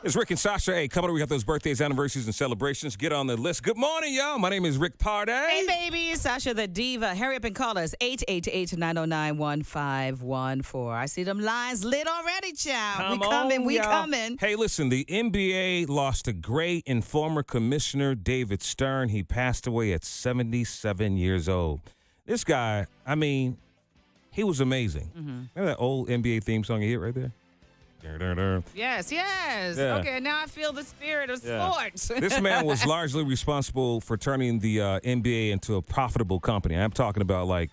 It's Rick and Sasha. Hey, coming up, we got those birthdays, anniversaries, and celebrations. Get on the list. Good morning, y'all. My name is Rick Parday. Hey, baby. Sasha the Diva. Hurry up and call us. 888-909-1514. I see them lines lit already, child. We coming. Hey, listen, the NBA lost a great and former commissioner, David Stern. He passed away at 77 years old. This guy, I mean, he was amazing. Remember that old NBA theme song you hit right there? Yes. Yeah. Okay, now I feel the spirit of sports. This man was largely responsible for turning the NBA into a profitable company. I'm talking about, like,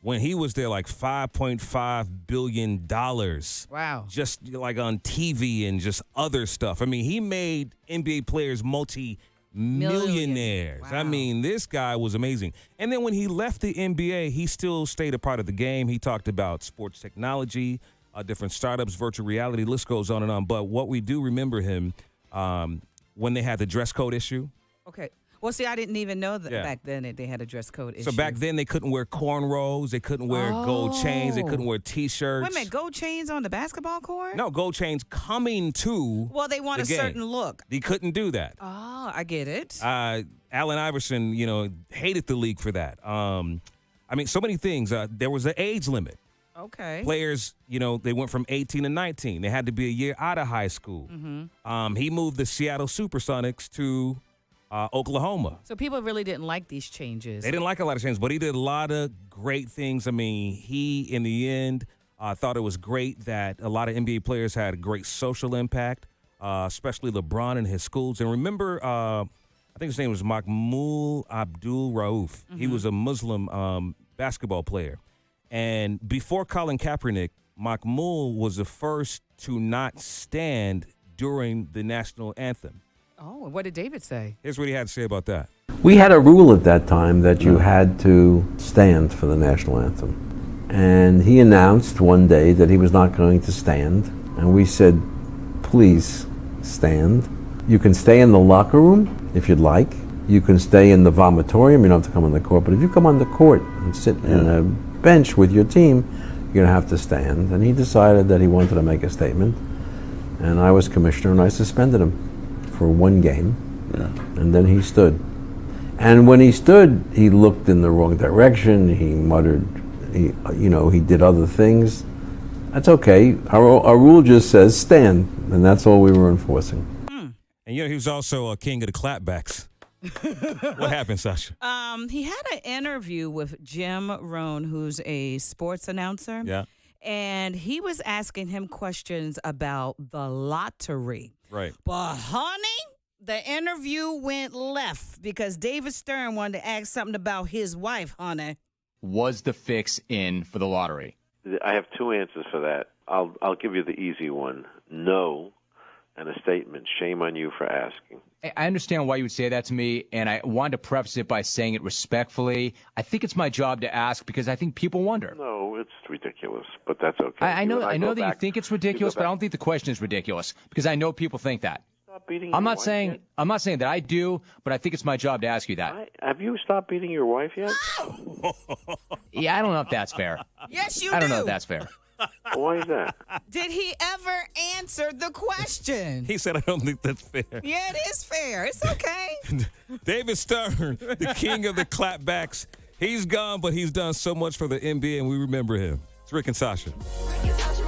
when he was there, like $5.5 billion. Wow. Just, like, on TV and just other stuff. I mean, he made NBA players multi-millionaires. Wow. I mean, this guy was amazing. And then when he left the NBA, he still stayed a part of the game. He talked about sports technology, different startups, virtual reality, list goes on and on. But what we do remember him when they had the dress code issue. Okay. Well, see, I didn't even know that back then that they had a dress code issue. So back then they couldn't wear cornrows, they couldn't wear gold chains, they couldn't wear T-shirts. Wait a minute, gold chains on the basketball court? No, gold chains coming to Well, they want the a game. certain look. He couldn't do that. Oh, I get it. Allen Iverson, hated the league for that. I mean, so many things. There was an age limit. Okay. Players, they went from 18 to 19. They had to be a year out of high school. He moved the Seattle Supersonics to Oklahoma. So people really didn't like these changes. They didn't like a lot of changes, but he did a lot of great things. I mean, he, in the end, thought it was great that a lot of NBA players had a great social impact, especially LeBron and his schools. And remember, I think his name was Mahmoud Abdul Rauf. He was a Muslim basketball player. And before Colin Kaepernick, Mahmoud was the first to not stand during the national anthem. Oh, what did David say? Here's what he had to say about that. We had a rule at that time that you had to stand for the national anthem. And he announced one day that he was not going to stand. And we said, please stand. You can stay in the locker room if you'd like. You can stay in the vomitorium. You don't have to come on the court. But if you come on the court and sit in a bench with your team, you're going to have to stand. And he decided that he wanted to make a statement. And I was commissioner, and I suspended him for one game. And then he stood. And when he stood, he looked in the wrong direction. He muttered. He did other things. That's okay. Our rule just says stand, and that's all we were enforcing. And he was also a king of the clapbacks. What happened, Sasha? He had an interview with Jim Rohn, who's a sports announcer. Yeah. And he was asking him questions about the lottery. Right. But, honey, the interview went left because David Stern wanted to ask something about his wife, honey. Was the fix in for the lottery? I have two answers for that. I'll give you the easy one. No, and a statement. Shame on you for asking. I understand why you would say that to me, and I wanted to preface it by saying it respectfully. I think it's my job to ask because I think people wonder. No, it's ridiculous, but that's okay. I know that you think it's ridiculous, but I don't think the question is ridiculous because I know people think that. Stop beating I'm your not wife saying yet? I'm not saying that I do, but I think it's my job to ask you that. Have you stopped beating your wife yet? Yeah, I don't know if that's fair. Yes, you I don't do. know if that's fair. Why is that? Did he ever answer the question? He said, I don't think that's fair. Yeah, it is fair. It's okay. David Stern, the king of the clapbacks. He's gone, but he's done so much for the NBA, and we remember him. It's Rick and Sasha. Rick and Sasha.